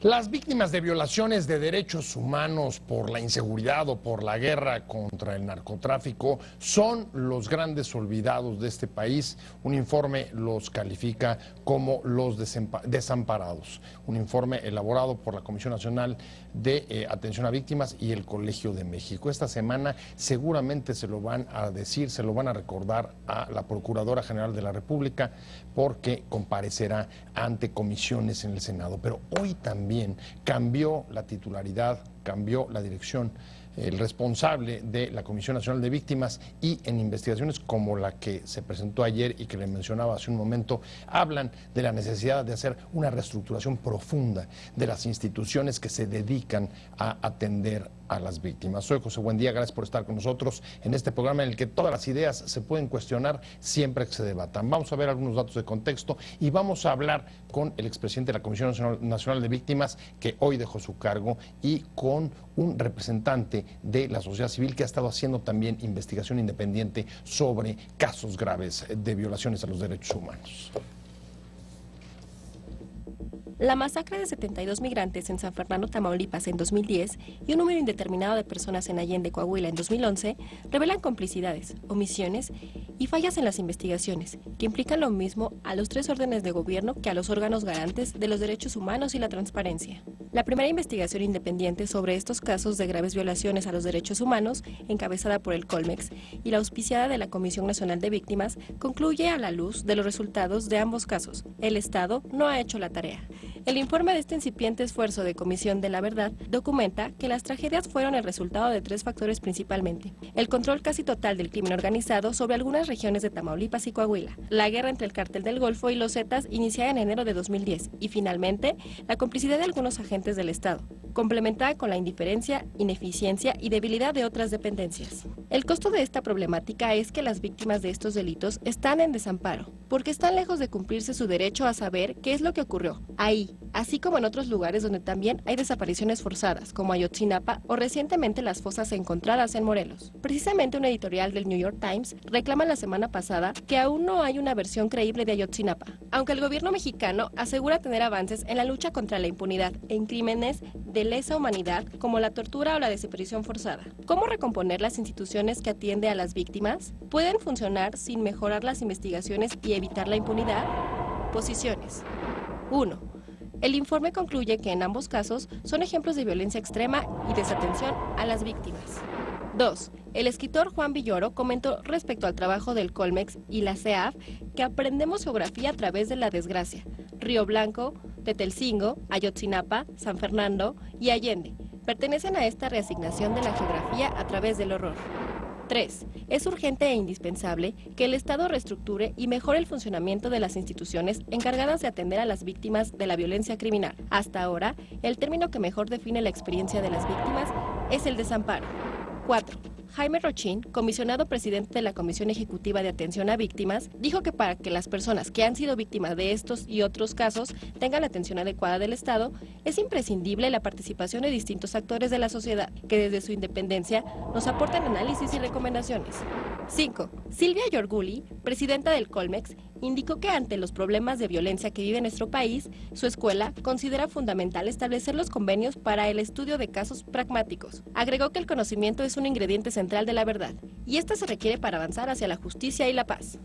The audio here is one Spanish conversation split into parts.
Las víctimas de violaciones de derechos humanos por la inseguridad o por la guerra contra el narcotráfico son los grandes olvidados de este país. Un informe los califica como los desamparados. Un informe elaborado por la Comisión Nacional de Atención a Víctimas y el Colegio de México. Esta semana seguramente se lo van a decir, se lo van a recordar a la Procuradora General de la República porque comparecerá ante comisiones en el Senado. Pero hoy también cambió la titularidad, cambió la dirección, el responsable de la Comisión Nacional de Víctimas, y en investigaciones como la que se presentó ayer y que le mencionaba hace un momento, hablan de la necesidad de hacer una reestructuración profunda de las instituciones que se dedican a atender a las víctimas. Soy José Buendía, gracias por estar con nosotros en este programa en el que todas las ideas se pueden cuestionar siempre que se debatan. Vamos a ver algunos datos de contexto y vamos a hablar con el expresidente de la Comisión Nacional de Víctimas, que hoy dejó su cargo, y con un representante de la sociedad civil que ha estado haciendo también investigación independiente sobre casos graves de violaciones a los derechos humanos. La masacre de 72 migrantes en San Fernando, Tamaulipas en 2010 y un número indeterminado de personas en Allende, Coahuila en 2011 revelan complicidades, omisiones y fallas en las investigaciones que implican lo mismo a los tres órdenes de gobierno que a los órganos garantes de los derechos humanos y la transparencia. La primera investigación independiente sobre estos casos de graves violaciones a los derechos humanos, encabezada por el Colmex y la auspiciada de la Comisión Nacional de Víctimas, concluye a la luz de los resultados de ambos casos. El Estado no ha hecho la tarea. El informe de este incipiente esfuerzo de Comisión de la Verdad documenta que las tragedias fueron el resultado de tres factores principalmente: el control casi total del crimen organizado sobre algunas regiones de Tamaulipas y Coahuila, la guerra entre el Cártel del Golfo y los Zetas iniciada en enero de 2010 y finalmente la complicidad de algunos agentes del Estado, complementada con la indiferencia, ineficiencia y debilidad de otras dependencias. El costo de esta problemática es que las víctimas de estos delitos están en desamparo, porque están lejos de cumplirse su derecho a saber qué es lo que ocurrió ahí, así como en otros lugares donde también hay desapariciones forzadas, como Ayotzinapa o recientemente las fosas encontradas en Morelos. Precisamente un editorial del New York Times reclama la semana pasada que aún no hay una versión creíble de Ayotzinapa, aunque el gobierno mexicano asegura tener avances en la lucha contra la impunidad en crímenes de lesa humanidad como la tortura o la desaparición forzada. ¿Cómo recomponer las instituciones que atienden a las víctimas? ¿Pueden funcionar sin mejorar las investigaciones y evitar la impunidad? Posiciones. 1. El informe concluye que en ambos casos son ejemplos de violencia extrema y desatención a las víctimas. 2. El escritor Juan Villoro comentó respecto al trabajo del Colmex y la CEAF que aprendemos geografía a través de la desgracia. Río Blanco, Tetelcingo, Ayotzinapa, San Fernando y Allende pertenecen a esta reasignación de la geografía a través del horror. 3. Es urgente e indispensable que el Estado reestructure y mejore el funcionamiento de las instituciones encargadas de atender a las víctimas de la violencia criminal. Hasta ahora, el término que mejor define la experiencia de las víctimas es el desamparo. 4. Jaime Rochín, comisionado presidente de la Comisión Ejecutiva de Atención a Víctimas, dijo que para que las personas que han sido víctimas de estos y otros casos tengan la atención adecuada del Estado, es imprescindible la participación de distintos actores de la sociedad que desde su independencia nos aporten análisis y recomendaciones. 5. Silvia Yorguli, presidenta del Colmex, indicó que ante los problemas de violencia que vive nuestro país, su escuela considera fundamental establecer los convenios para el estudio de casos pragmáticos. Agregó que el conocimiento es un ingrediente central de la verdad, y esta se requiere para avanzar hacia la justicia y la paz.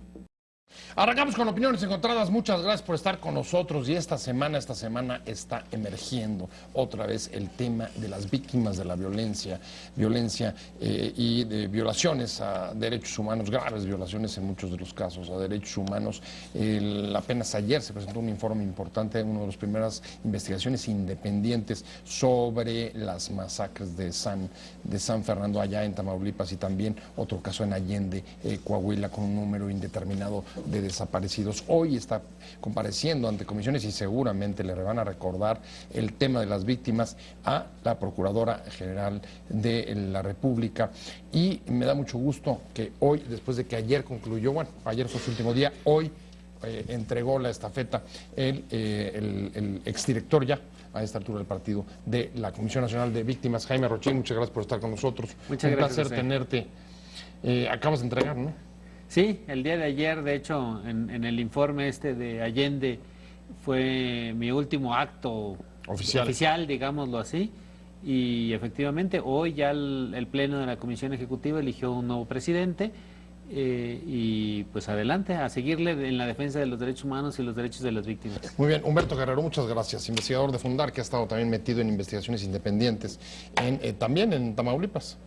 Arrancamos con opiniones encontradas. Muchas gracias por estar con nosotros. Y esta semana está emergiendo otra vez el tema de las víctimas de la violencia y de violaciones a derechos humanos, graves violaciones en muchos de los casos a derechos humanos. Apenas ayer se presentó un informe importante, una de las primeras investigaciones independientes sobre las masacres de San Fernando allá en Tamaulipas, y también otro caso en Allende, Coahuila, con un número indeterminado de desaparecidos. Hoy está compareciendo ante comisiones y seguramente le van a recordar el tema de las víctimas a la Procuradora General de la República. Y me da mucho gusto que hoy, después de que ayer concluyó, bueno, ayer fue su último día, hoy entregó la estafeta el exdirector ya a esta altura del partido de la Comisión Nacional de Víctimas, Jaime Rochín. Muchas gracias por estar con nosotros. Muchas gracias. Un placer tenerte. Acabas de entregar, ¿no? Sí, el día de ayer, de hecho, en el informe de Allende, fue mi último acto oficial, digámoslo así. Y efectivamente, hoy ya el Pleno de la Comisión Ejecutiva eligió un nuevo presidente. Y pues adelante, a seguirle en la defensa de los derechos humanos y los derechos de las víctimas. Muy bien, Humberto Guerrero, muchas gracias, investigador de Fundar, que ha estado también metido en investigaciones independientes, también en Tamaulipas.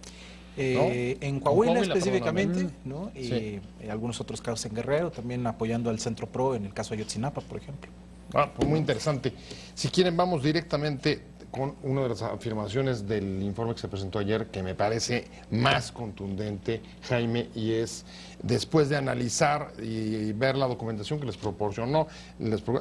¿No? En Coahuila específicamente, ¿no? Y Sí. algunos otros casos en Guerrero, también apoyando al Centro PRO en el caso de Ayotzinapa, por ejemplo. Pues muy interesante. Si quieren, vamos directamente con una de las afirmaciones del informe que se presentó ayer, que me parece más contundente, Jaime, y es, después de analizar y ver la documentación que les proporcionó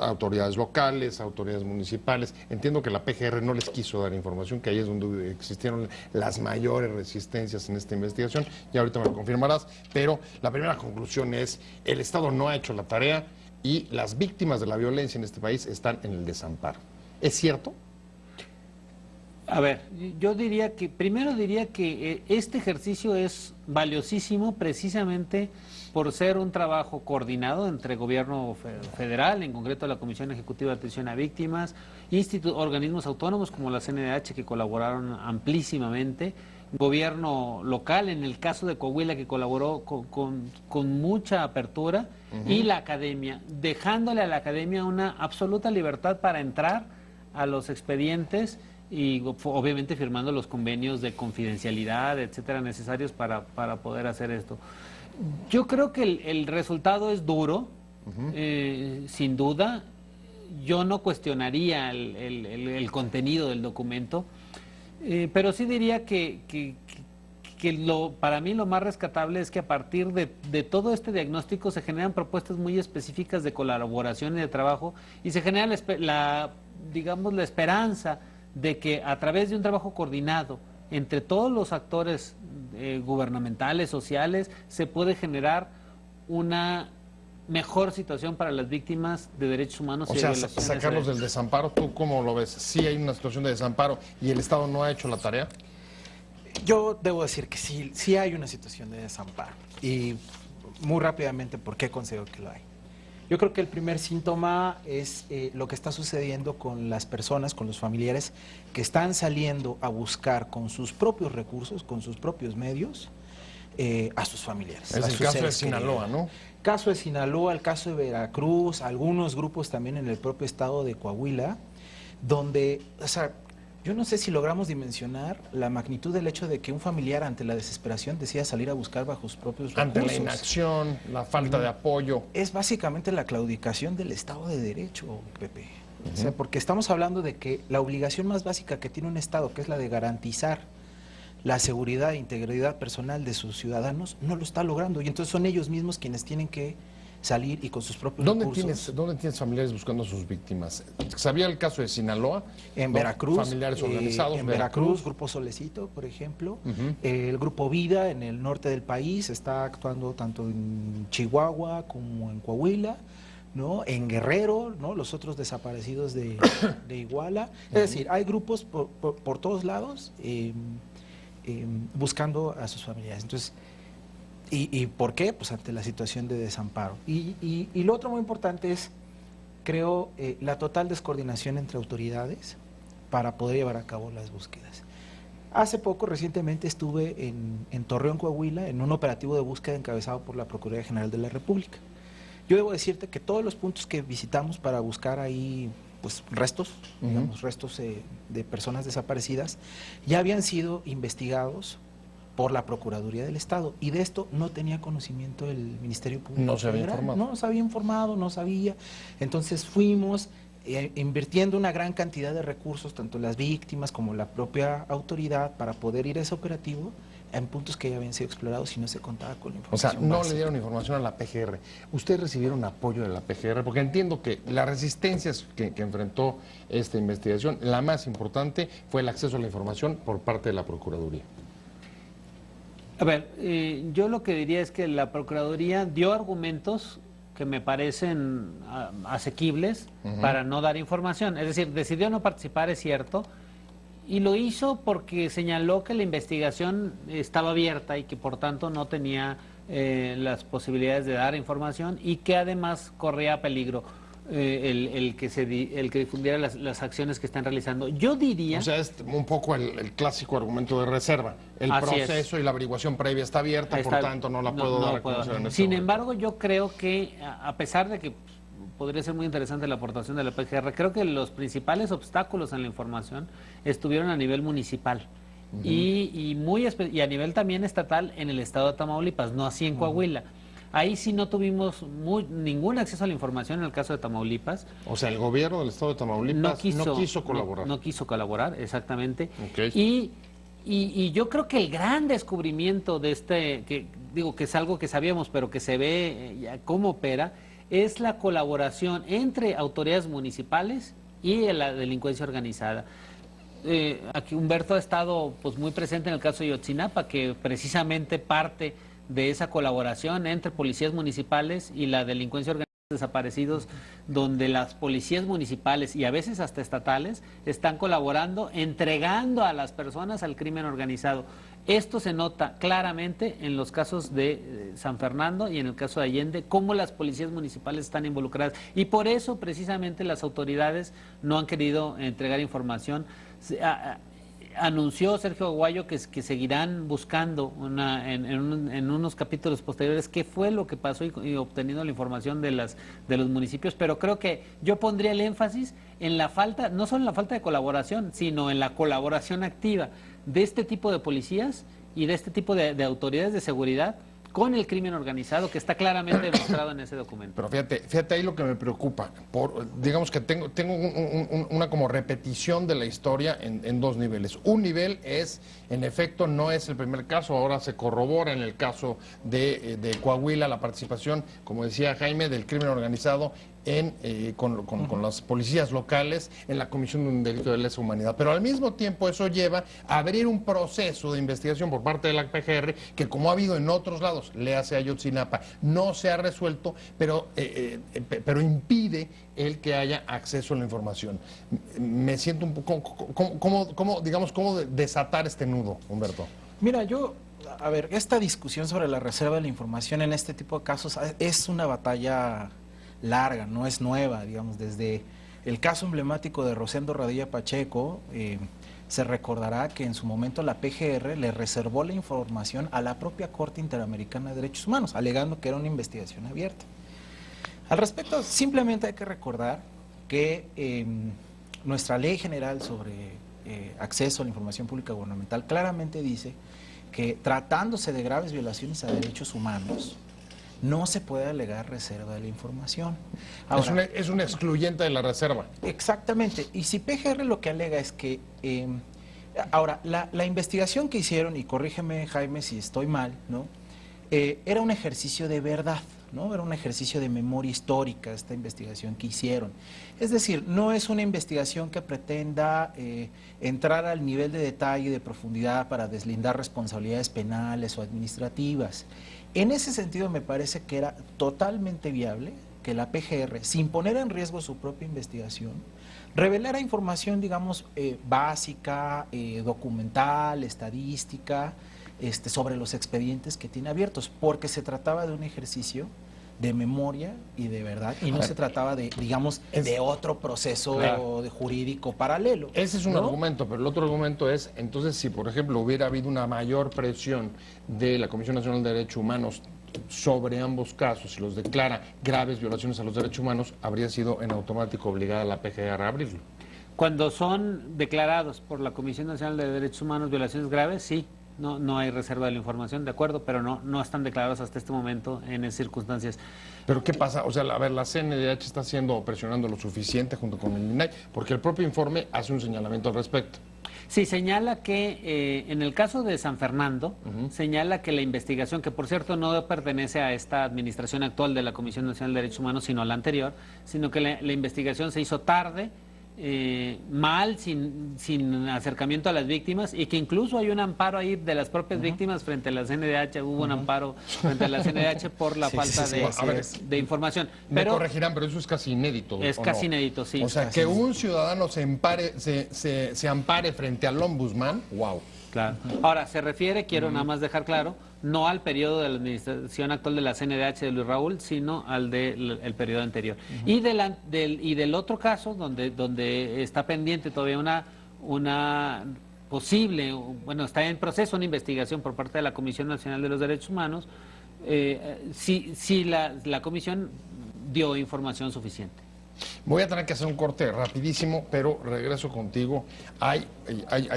autoridades locales, autoridades municipales, entiendo que la PGR no les quiso dar información, que ahí es donde existieron las mayores resistencias en esta investigación, y ahorita me lo confirmarás, pero la primera conclusión es, el Estado no ha hecho la tarea y las víctimas de la violencia en este país están en el desamparo. ¿Es cierto? A ver, yo primero diría que este ejercicio es valiosísimo precisamente por ser un trabajo coordinado entre gobierno federal, en concreto la Comisión Ejecutiva de Atención a Víctimas, organismos autónomos como la CNDH que colaboraron amplísimamente, gobierno local, en el caso de Coahuila que colaboró con mucha apertura, y la academia, dejándole a la academia una absoluta libertad para entrar a los expedientes y obviamente firmando los convenios de confidencialidad, etcétera, necesarios para poder hacer esto. Yo creo que el resultado es duro, sin duda. Yo no cuestionaría el contenido del documento, pero sí diría que para mí lo más rescatable es que a partir de todo este diagnóstico se generan propuestas muy específicas de colaboración y de trabajo, y se genera la esperanza de que a través de un trabajo coordinado entre todos los actores gubernamentales, sociales, se puede generar una mejor situación para las víctimas de derechos humanos. O y sea, de violaciones sacarlos de... del desamparo, ¿tú cómo lo ves? ¿Sí hay una situación de desamparo y el Estado no ha hecho la tarea? Yo debo decir que sí hay una situación de desamparo. Y muy rápidamente, ¿por qué considero que lo hay? Yo creo que el primer síntoma es lo que está sucediendo con las personas, con los familiares que están saliendo a buscar con sus propios recursos, con sus propios medios, a sus familiares. Es el caso de Sinaloa, ¿no? Caso de Sinaloa, el caso de Veracruz, algunos grupos también en el propio estado de Coahuila, donde, o sea, yo no sé si logramos dimensionar la magnitud del hecho de que un familiar ante la desesperación decida salir a buscar bajo sus propios recursos. Ante la inacción, la falta de apoyo. Es básicamente la claudicación del Estado de Derecho, Pepe. O sea, porque estamos hablando de que la obligación más básica que tiene un Estado, que es la de garantizar la seguridad e integridad personal de sus ciudadanos, no lo está logrando. Y entonces son ellos mismos quienes tienen que salir y con sus propios recursos. ¿Dónde tienes familiares buscando a sus víctimas? ¿Sabía el caso de Sinaloa? En Veracruz. Familiares organizados. En Veracruz, Grupo Solecito, por ejemplo. El Grupo Vida en el norte del país está actuando tanto en Chihuahua como en Coahuila, ¿no? En Guerrero, ¿no? Los otros desaparecidos de Iguala. Es decir, hay grupos por todos lados buscando a sus familiares. Entonces, ¿y por qué? Pues ante la situación de desamparo. Y lo otro muy importante es, creo, la total descoordinación entre autoridades para poder llevar a cabo las búsquedas. Hace poco, recientemente, estuve en Torreón, Coahuila, en un operativo de búsqueda encabezado por la Procuraduría General de la República. Yo debo decirte que todos los puntos que visitamos para buscar ahí pues restos, digamos, restos de personas desaparecidas, ya habían sido investigados por la Procuraduría del Estado, y de esto no tenía conocimiento el Ministerio Público. No se había Federal. informado. No se había informado, no sabía. Entonces fuimos invirtiendo una gran cantidad de recursos, tanto las víctimas como la propia autoridad, para poder ir a ese operativo en puntos que ya habían sido explorados y no se contaba con la información. O sea, no básica. le dieron información a la PGR. ¿Ustedes recibieron apoyo de la PGR? Porque entiendo que las resistencias que enfrentó esta investigación, la más importante fue el acceso a la información por parte de la Procuraduría. A ver, yo lo que diría es que la Procuraduría dio argumentos que me parecen asequibles para no dar información. Es decir, decidió no participar, es cierto, y lo hizo porque señaló que la investigación estaba abierta y que por tanto no tenía las posibilidades de dar información, y que además corría peligro. el que difundiera las acciones que están realizando. Yo diría... O sea, es un poco el clásico argumento de reserva. El proceso y la averiguación previa está abierta, por tanto no la puedo dar a conocer en este Sin momento. embargo, yo creo que, a pesar de que podría ser muy interesante la aportación de la PGR, creo que los principales obstáculos en la información estuvieron a nivel municipal. Y a nivel también estatal en el estado de Tamaulipas, no así en Coahuila. Ahí sí no tuvimos ningún acceso a la información en el caso de Tamaulipas. O sea, el gobierno del estado de Tamaulipas no quiso colaborar. No quiso colaborar, exactamente. Okay. Y yo creo que el gran descubrimiento de que es algo que sabíamos, pero que se ve ya cómo opera, es la colaboración entre autoridades municipales y la delincuencia organizada. Aquí Humberto ha estado pues muy presente en el caso de Ayotzinapa, que precisamente parte de esa colaboración entre policías municipales y la delincuencia organizada de desaparecidos, donde las policías municipales y a veces hasta estatales están colaborando, entregando a las personas al crimen organizado. Esto se nota claramente en los casos de San Fernando y en el caso de Allende, cómo las policías municipales están involucradas. Y por eso, precisamente, las autoridades no han querido entregar información. Anunció Sergio Aguayo que seguirán buscando en unos capítulos posteriores qué fue lo que pasó y obteniendo la información de los municipios, pero creo que yo pondría el énfasis en la falta, no solo en la falta de colaboración, sino en la colaboración activa de este tipo de policías y de este tipo de autoridades de seguridad con el crimen organizado, que está claramente demostrado en ese documento. Pero fíjate ahí lo que me preocupa. Digamos que tengo una como repetición de la historia en dos niveles. Un nivel es, en efecto, no es el primer caso, ahora se corrobora en el caso de Coahuila la participación, como decía Jaime, del crimen organizado con las policías locales en la comisión de un delito de lesa humanidad. Pero al mismo tiempo eso lleva a abrir un proceso de investigación por parte de la PGR que, como ha habido en otros lados, léase Ayotzinapa, no se ha resuelto, pero impide el que haya acceso a la información. Me siento un poco... ¿Cómo desatar este nudo, Humberto? Mira, a ver, esta discusión sobre la reserva de la información en este tipo de casos es una batalla larga, no es nueva, digamos, desde el caso emblemático de Rosendo Radilla Pacheco, se recordará que en su momento la PGR le reservó la información a la propia Corte Interamericana de Derechos Humanos, alegando que era una investigación abierta. Al respecto, simplemente hay que recordar que nuestra Ley General sobre acceso a la información pública gubernamental claramente dice que tratándose de graves violaciones a derechos humanos, no se puede alegar reserva de la información. Ahora, es un excluyente de la reserva. Exactamente. Y si PGR lo que alega es que... ahora, la investigación que hicieron, y corrígeme, Jaime, si estoy mal, ¿no? Era un ejercicio de verdad, ¿no? Era un ejercicio de memoria histórica, esta investigación que hicieron. Es decir, no es una investigación que pretenda entrar al nivel de detalle y de profundidad para deslindar responsabilidades penales o administrativas. En ese sentido, me parece que era totalmente viable que la PGR, sin poner en riesgo su propia investigación, revelara información, digamos, básica, documental, estadística, sobre los expedientes que tiene abiertos, porque se trataba de un ejercicio de memoria y de verdad, y no se trataba de, digamos, de otro proceso de jurídico paralelo. Ese es un argumento, pero el otro argumento es, entonces, si por ejemplo hubiera habido una mayor presión de la Comisión Nacional de Derechos Humanos sobre ambos casos, si los declara graves violaciones a los derechos humanos, habría sido en automático obligada la PGR a abrirlo. Cuando son declarados por la Comisión Nacional de Derechos Humanos violaciones graves, sí. No hay reserva de la información, de acuerdo, pero no están declarados hasta este momento en esas circunstancias. ¿Pero qué pasa? O sea, a ver, la CNDH está presionando lo suficiente junto con el INAI, porque el propio informe hace un señalamiento al respecto. Sí, señala que en el caso de San Fernando, señala que la investigación, que por cierto no pertenece a esta administración actual de la Comisión Nacional de Derechos Humanos, sino a la anterior, sino que la investigación se hizo tarde, mal, sin acercamiento a las víctimas, y que incluso hay un amparo ahí de las propias víctimas frente a la CNDH, hubo un amparo frente a la CNDH por la falta de información. Pero, me corregirán, pero eso es casi inédito. Es casi inédito, sí. O sea, que un ciudadano se ampare frente al ombudsman, wow. Claro. Ahora, se refiere, quiero nada más dejar claro, no al periodo de la administración actual de la CNDH de Luis Raúl, sino al del periodo anterior. Y del otro caso, donde está pendiente todavía una posible, bueno, está en proceso una investigación por parte de la Comisión Nacional de los Derechos Humanos, si la Comisión dio información suficiente. Voy a tener que hacer un corte rapidísimo, pero regreso contigo. Hay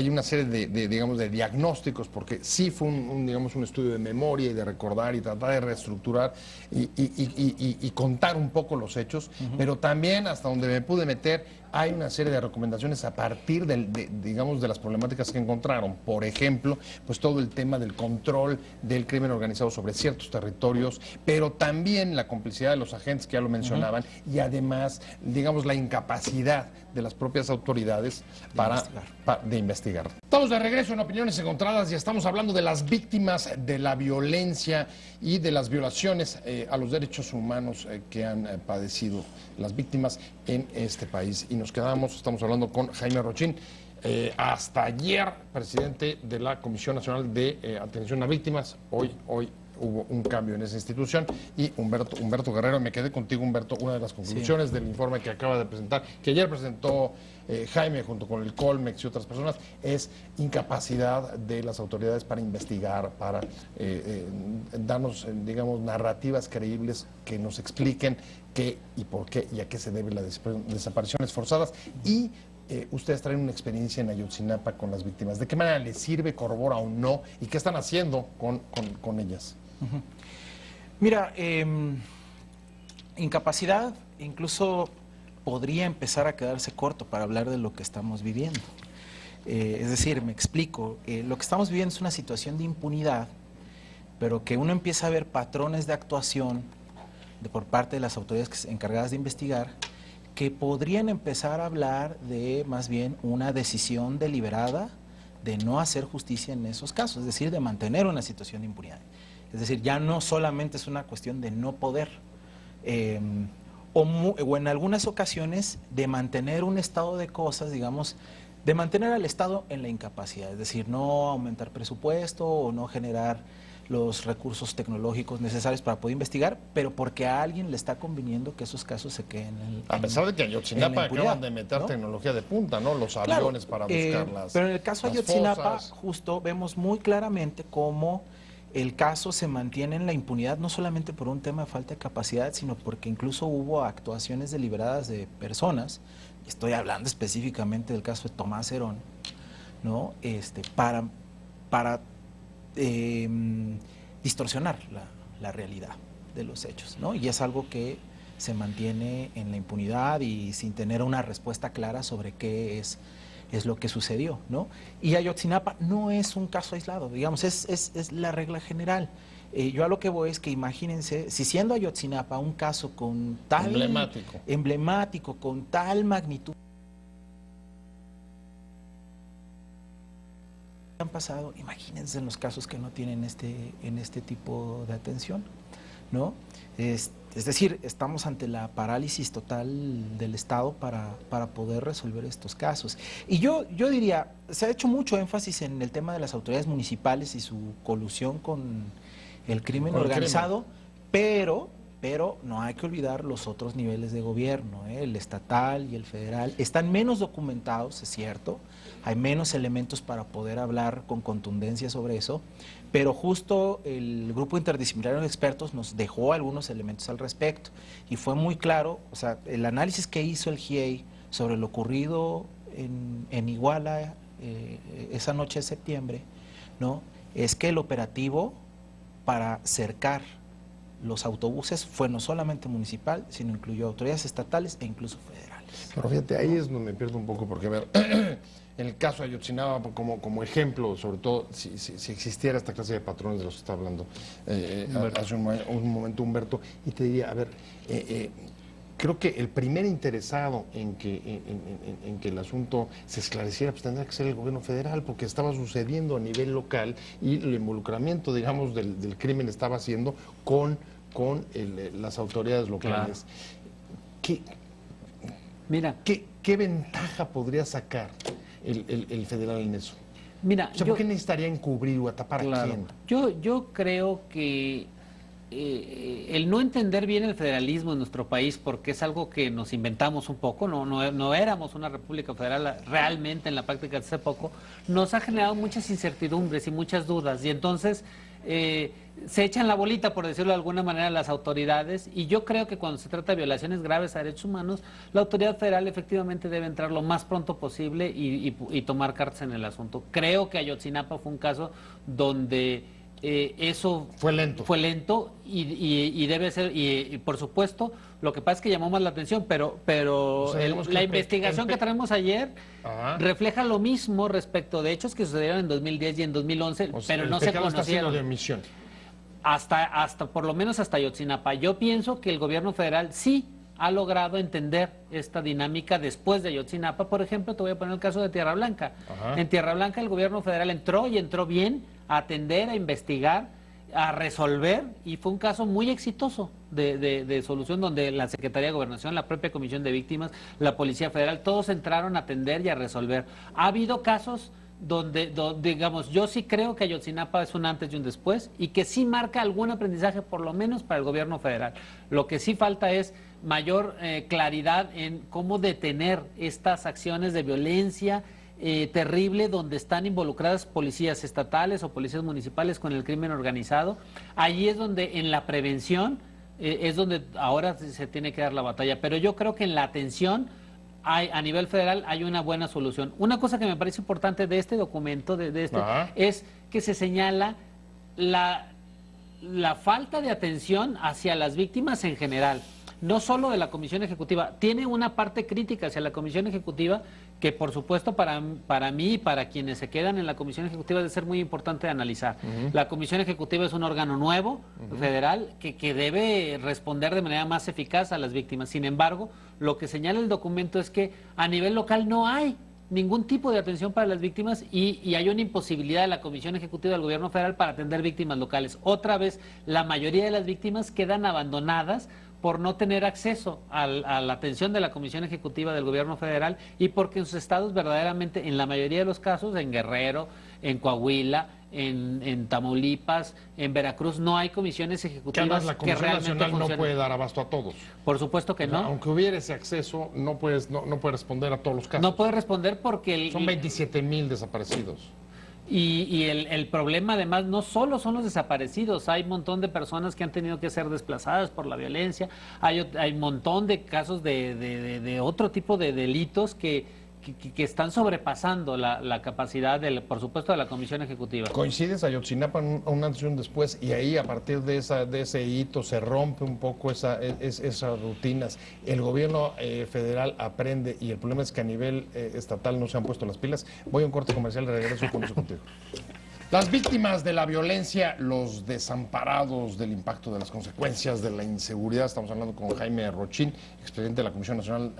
una serie digamos, de diagnósticos, porque sí fue digamos, un estudio de memoria y de recordar y tratar de reestructurar y contar un poco los hechos, pero también, hasta donde me pude meter, hay una serie de recomendaciones a partir digamos, de las problemáticas que encontraron. Por ejemplo, pues todo el tema del control del crimen organizado sobre ciertos territorios, pero también la complicidad de los agentes que ya lo mencionaban, y además, digamos, la incapacidad de las propias autoridades de investigar. Estamos de regreso en Opiniones Encontradas y estamos hablando de las víctimas de la violencia y de las violaciones a los derechos humanos que han padecido las víctimas en este país. Y estamos hablando con Jaime Rochín, hasta ayer presidente de la Comisión Nacional de Atención a Víctimas. Hoy hubo un cambio en esa institución. Y Humberto Guerrero, me quedé contigo, Humberto. Una de las conclusiones del informe que acaba de presentar, que ayer presentó Jaime junto con el Colmex y otras personas, es incapacidad de las autoridades para investigar, para darnos, digamos, narrativas creíbles que nos expliquen qué y por qué y a qué se deben las desapariciones forzadas. Y ustedes traen una experiencia en Ayotzinapa con las víctimas. ¿De qué manera les sirve, corrobora o no? ¿Y qué están haciendo con ellas? Mira, incapacidad incluso podría empezar a quedarse corto para hablar de lo que estamos viviendo. Es decir, me explico, lo que estamos viviendo es una situación de impunidad, pero que uno empieza a ver patrones de actuación por parte de las autoridades encargadas de investigar, que podrían empezar a hablar de más bien una decisión deliberada de no hacer justicia en esos casos, es decir, de mantener una situación de impunidad. Es decir, ya no solamente es una cuestión de no poder, o en algunas ocasiones de mantener un estado de cosas, digamos, de mantener al Estado en la incapacidad, es decir, no aumentar presupuesto o no generar los recursos tecnológicos necesarios para poder investigar, pero porque a alguien le está conviniendo que esos casos se queden a pesar de que Ayotzinapa acaban de meter, ¿no?, tecnología de punta, ¿no? Los aviones, claro, para buscarlas. Pero en el caso de Ayotzinapa, justo vemos muy claramente cómo el caso se mantiene en la impunidad, no solamente por un tema de falta de capacidad, sino porque incluso hubo actuaciones deliberadas de personas, estoy hablando específicamente del caso de Tomás Herón, ¿no? Para distorsionar la realidad de los hechos, ¿no? Y es algo que se mantiene en la impunidad y sin tener una respuesta clara sobre qué es lo que sucedió, ¿no? Y Ayotzinapa no es un caso aislado, digamos, es la regla general. Yo a lo que voy es que imagínense, si siendo Ayotzinapa un caso con tal emblemático, con tal magnitud han pasado, imagínense en los casos que no tienen este tipo de atención, ¿no? Es decir, estamos ante la parálisis total del Estado para poder resolver estos casos. Y yo diría, se ha hecho mucho énfasis en el tema de las autoridades municipales y su colusión con el crimen organizado, pero no hay que olvidar los otros niveles de gobierno, el estatal y el federal. Están menos documentados, es cierto, hay menos elementos para poder hablar con contundencia sobre eso, pero justo el grupo interdisciplinario de expertos nos dejó algunos elementos al respecto y fue muy claro, o sea, el análisis que hizo el GIEI sobre lo ocurrido en Iguala esa noche de septiembre, ¿no?, es que el operativo para cercar los autobuses fue no solamente municipal, sino incluyó autoridades estatales e incluso federales. Pero fíjate, ahí es donde me pierdo un poco, porque a ver, en el caso de Ayotzinapa, como ejemplo, sobre todo, si existiera esta clase de patrones de los que está hablando hace un momento Humberto, y te diría, a ver, creo que el primer interesado en que el asunto se esclareciera, pues tendría que ser el gobierno federal, porque estaba sucediendo a nivel local y el involucramiento, digamos, del crimen estaba haciendo con las autoridades locales. Claro. ¿Qué ventaja podría sacar el federal en eso? Mira, O sea, ¿por qué necesitaría encubrir o tapar a quién? Yo creo que el no entender bien el federalismo en nuestro país, porque es algo que nos inventamos un poco, no éramos una república federal realmente en la práctica hace poco, nos ha generado muchas incertidumbres y muchas dudas, y entonces se echan la bolita, por decirlo de alguna manera, las autoridades, y yo creo que cuando se trata de violaciones graves a derechos humanos, la autoridad federal efectivamente debe entrar lo más pronto posible y tomar cartas en el asunto. Creo que Ayotzinapa fue un caso donde eso Fue lento y debe ser, y por supuesto, lo que pasa es que llamó más la atención, pero O sea, digamos que la investigación que traemos ayer Ajá. refleja lo mismo respecto de hechos que sucedieron en 2010 y en 2011, O sea, pero el no se pecado está haciendo conocieron. de omisión. Hasta por lo menos hasta Ayotzinapa. Yo pienso que el gobierno federal sí ha logrado entender esta dinámica después de Ayotzinapa. Por ejemplo, te voy a poner el caso de Tierra Blanca. Ajá. En Tierra Blanca el gobierno federal entró y entró bien a atender, a investigar, a resolver, y fue un caso muy exitoso de solución donde la Secretaría de Gobernación, la propia Comisión de Víctimas, la Policía Federal, todos entraron a atender y a resolver. Ha habido casos donde, digamos, yo sí creo que Ayotzinapa es un antes y un después y que sí marca algún aprendizaje, por lo menos para el gobierno federal. Lo que sí falta es mayor claridad en cómo detener estas acciones de violencia terrible donde están involucradas policías estatales o policías municipales con el crimen organizado. Allí es donde en la prevención es donde ahora se tiene que dar la batalla, pero yo creo que en la atención a nivel federal hay una buena solución. Una cosa que me parece importante de este documento, es que se señala la falta de atención hacia las víctimas en general, no solo de la Comisión Ejecutiva. Tiene una parte crítica hacia la Comisión Ejecutiva que, por supuesto, para mí y para quienes se quedan en la Comisión Ejecutiva debe ser muy importante de analizar. La Comisión Ejecutiva es un órgano nuevo, federal, que debe responder de manera más eficaz a las víctimas. Sin embargo, lo que señala el documento es que a nivel local no hay ningún tipo de atención para las víctimas y hay una imposibilidad de la Comisión Ejecutiva del Gobierno Federal para atender víctimas locales. Otra vez, la mayoría de las víctimas quedan abandonadas por no tener acceso a la atención de la Comisión Ejecutiva del Gobierno Federal y porque en sus estados verdaderamente, en la mayoría de los casos, en Guerrero, en Coahuila, en Tamaulipas, en Veracruz, no hay comisiones Que ejecutivas además la que Comisión realmente Nacional no funcionen. puede dar abasto a todos. Por supuesto que no. Aunque hubiera ese acceso, no puede responder a todos los casos. No puede responder porque Son 27,000 desaparecidos. Y el problema además no solo son los desaparecidos, hay un montón de personas que han tenido que ser desplazadas por la violencia, hay un montón de casos de otro tipo de delitos que están sobrepasando la capacidad, por supuesto, de la Comisión Ejecutiva. Coincides Ayotzinapa un antes y un después, y ahí a partir de ese hito se rompe un poco esas rutinas. El gobierno federal aprende, y el problema es que a nivel estatal no se han puesto las pilas. Voy a un corte comercial, regreso con eso contigo. Las víctimas de la violencia, los desamparados del impacto de las consecuencias de la inseguridad. Estamos hablando con Jaime Rochín, expresidente de la Comisión Nacional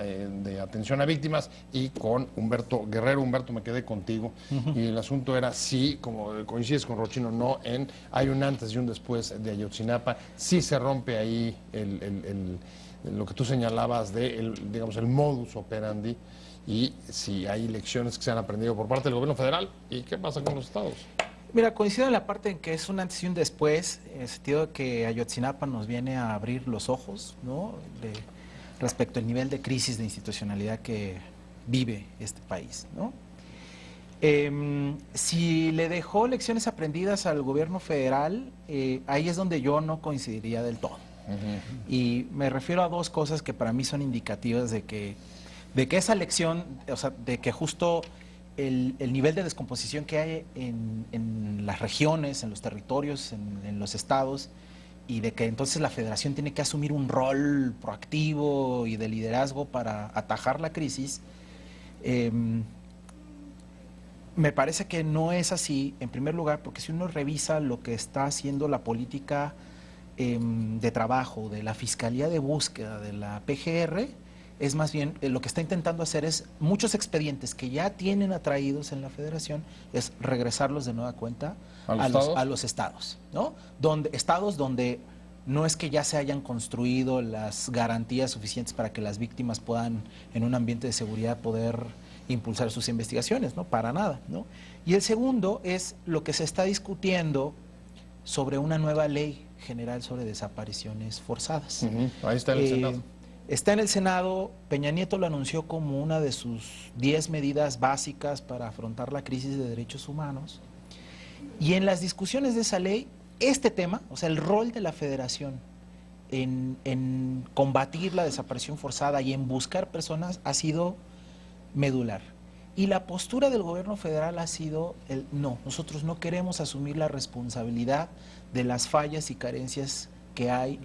de Atención a Víctimas, y con Humberto Guerrero. Humberto, me quedé contigo. Y el asunto era si, como coincides con Rochín o no, hay un antes y un después de Ayotzinapa. Sí se rompe ahí lo que tú señalabas de digamos, el modus operandi, y si hay lecciones que se han aprendido por parte del gobierno federal, y qué pasa con los estados. Mira, coincido en la parte en que es un antes y un después, en el sentido de que Ayotzinapa nos viene a abrir los ojos, ¿no? Respecto al nivel de crisis de institucionalidad que vive este país, ¿no? Si le dejó lecciones aprendidas al gobierno federal, ahí es donde yo no coincidiría del todo. Y me refiero a dos cosas que para mí son indicativas de que esa lección, o sea, de que justo el nivel de descomposición que hay en las regiones, en los territorios, en los estados, y de que entonces la federación tiene que asumir un rol proactivo y de liderazgo para atajar la crisis, me parece que no es así, en primer lugar, porque si uno revisa lo que está haciendo la política de trabajo, de la Fiscalía de Búsqueda, de la PGR, es más bien lo que está intentando hacer es muchos expedientes que ya tienen atraídos en la federación, es regresarlos de nueva cuenta a los estados, ¿no? Estados donde no es que ya se hayan construido las garantías suficientes para que las víctimas puedan, en un ambiente de seguridad, poder impulsar sus investigaciones, ¿no? Para nada, ¿no? Y el segundo es lo que se está discutiendo sobre una nueva ley general sobre desapariciones forzadas. Ahí está en el Senado. Está en el Senado. Peña Nieto lo anunció como una de sus 10 medidas básicas para afrontar la crisis de derechos humanos. Y en las discusiones de esa ley, este tema, o sea, el rol de la Federación en combatir la desaparición forzada y en buscar personas ha sido medular. Y la postura del gobierno federal ha sido no, nosotros no queremos asumir la responsabilidad de las fallas y carencias que hay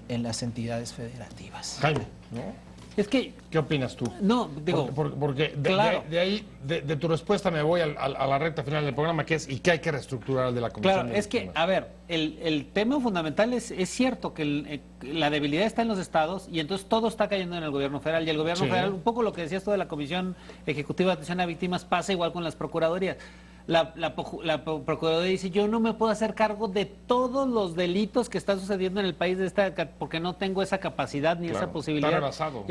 en las entidades federativas. Jaime, ¿no? Es que, ¿Qué opinas tú? no, digo, Porque claro. de ahí, de tu respuesta me voy a la recta final del programa, que es, ¿y qué hay que reestructurar de la Comisión? claro, es que, a ver, el tema fundamental es cierto que la debilidad está en los estados y entonces todo está cayendo en el gobierno federal. Y el gobierno federal, un poco lo que decías tú de la Comisión Ejecutiva de Atención a Víctimas, pasa igual con las procuradurías. La Procuraduría dice, yo no me puedo hacer cargo de todos los delitos que están sucediendo en el país porque no tengo esa capacidad ni esa posibilidad. Está rebasado.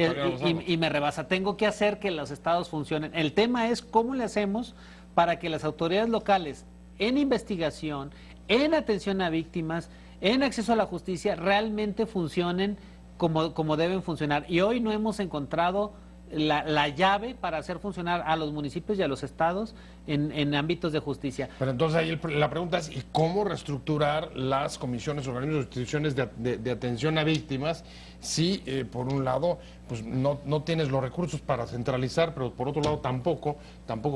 Y me rebasa. Tengo que hacer que los estados funcionen. El tema es cómo le hacemos para que las autoridades locales en investigación, en atención a víctimas, en acceso a la justicia, realmente funcionen como deben funcionar. Y hoy no hemos encontrado la llave para hacer funcionar a los municipios y a los estados en ámbitos de justicia. Pero entonces ahí la pregunta es, ¿y cómo reestructurar las comisiones, organismos o instituciones de atención a víctimas si, por un lado, pues no tienes los recursos para centralizar, pero por otro lado tampoco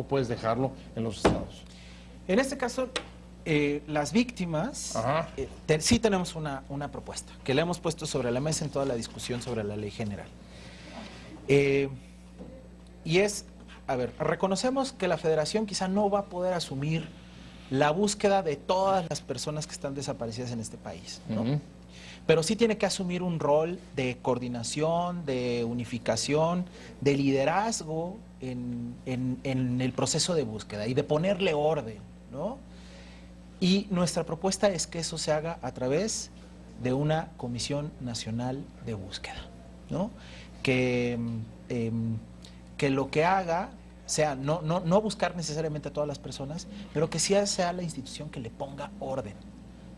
puedes dejarlo en los estados? En este caso, las víctimas, sí tenemos una propuesta que le hemos puesto sobre la mesa en toda la discusión sobre la ley general. Y es, a ver, reconocemos que la Federación quizá no va a poder asumir la búsqueda de todas las personas que están desaparecidas en este país, ¿no? Pero sí tiene que asumir un rol de coordinación, de unificación, de liderazgo en el proceso de búsqueda y de ponerle orden, ¿no? Y nuestra propuesta es que eso se haga a través de una Comisión Nacional de Búsqueda, ¿no? Que lo que haga sea no buscar necesariamente a todas las personas, pero que sí sea la institución que le ponga orden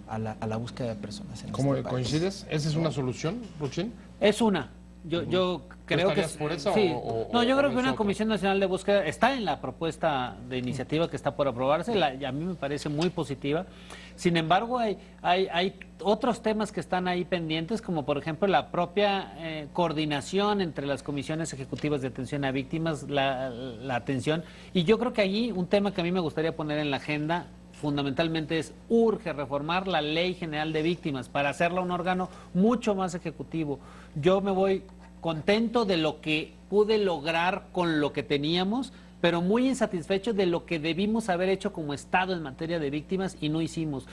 a la búsqueda de personas en ¿Cómo este país. coincides? ¿Esa es una solución, Ruchín? Es una. Yo creo que por esa sí. o Yo creo es que una otra? Comisión Nacional de Búsqueda está en la propuesta de iniciativa que está por aprobarse, y a mí me parece muy positiva. Sin embargo, hay otros temas que están ahí pendientes, como por ejemplo la propia coordinación entre las comisiones ejecutivas de atención a víctimas, la atención, y yo creo que allí un tema que a mí me gustaría poner en la agenda fundamentalmente es, urge reformar la Ley General de Víctimas para hacerla un órgano mucho más ejecutivo. Yo me voy contento de lo que pude lograr con lo que teníamos, pero muy insatisfecho de lo que debimos haber hecho como Estado en materia de víctimas y no hicimos.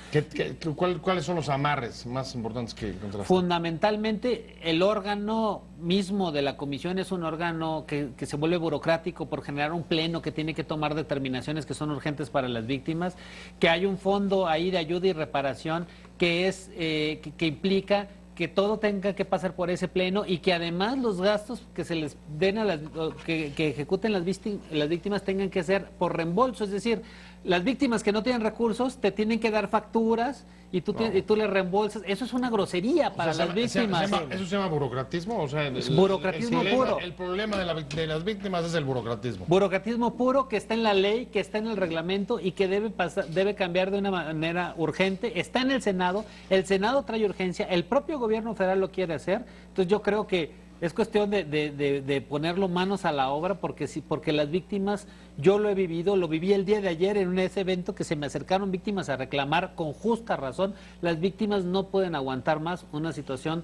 ¿Cuáles son los amarres más importantes que encontraste? Fundamentalmente, el órgano mismo de la comisión es un órgano que se vuelve burocrático por generar un pleno que tiene que tomar determinaciones que son urgentes para las víctimas, que hay un fondo ahí de ayuda y reparación que implica que todo tenga que pasar por ese pleno y que además los gastos que se les den que ejecuten las víctimas tengan que ser por reembolso, es decir, las víctimas que no tienen recursos te tienen que dar facturas y tú les reembolsas. Eso es una grosería para las víctimas. ¿Eso se llama burocratismo? O sea, burocratismo puro. El problema de las víctimas es el burocratismo. Burocratismo puro que está en la ley, que está en el reglamento y que debe cambiar de una manera urgente. Está en el Senado trae urgencia, el propio gobierno federal lo quiere hacer. Entonces yo creo que es cuestión de ponerlo manos a la obra, porque las víctimas, yo lo he vivido, lo viví el día de ayer en ese evento que se me acercaron víctimas a reclamar con justa razón. Las víctimas no pueden aguantar más una situación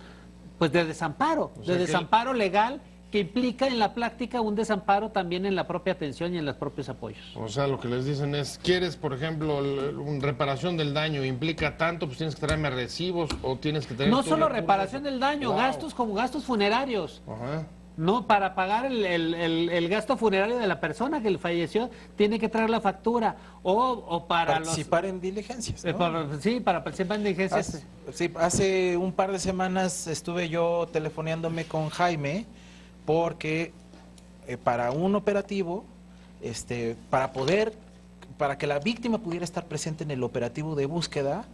pues de desamparo, desamparo legal, que implica en la práctica un desamparo también en la propia atención y en los propios apoyos. O sea, lo que les dicen es, ¿quieres, por ejemplo, una reparación del daño? ¿Implica tanto? Pues tienes que traerme recibos o tienes que tener... No solo reparación del daño, gastos como gastos funerarios. No, para pagar el gasto funerario de la persona que falleció, tiene que traer la factura. O para participar en diligencias, ¿no? Para participar en diligencias. Hace un par de semanas estuve yo telefoneándome con Jaime, porque para un operativo para que la víctima pudiera estar presente en el operativo de búsqueda,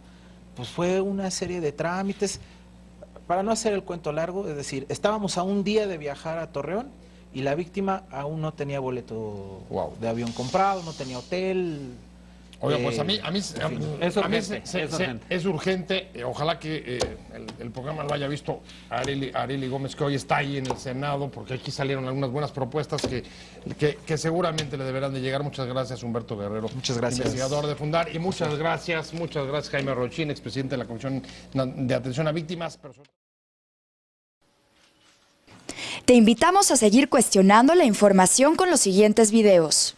pues fue una serie de trámites. Para no hacer el cuento largo, es decir, estábamos a un día de viajar a Torreón y la víctima aún no tenía boleto de avión comprado, no tenía hotel. Oiga, pues a mí es urgente, es urgente. Ojalá que el programa lo haya visto Arely Gómez, que hoy está ahí en el Senado, porque aquí salieron algunas buenas propuestas que seguramente le deberán de llegar. Muchas gracias, Humberto Guerrero. Muchas gracias. Investigador de Fundar. Y muchas gracias, Jaime Rochín, expresidente de la Comisión de Atención a Víctimas. Te invitamos a seguir cuestionando la información con los siguientes videos.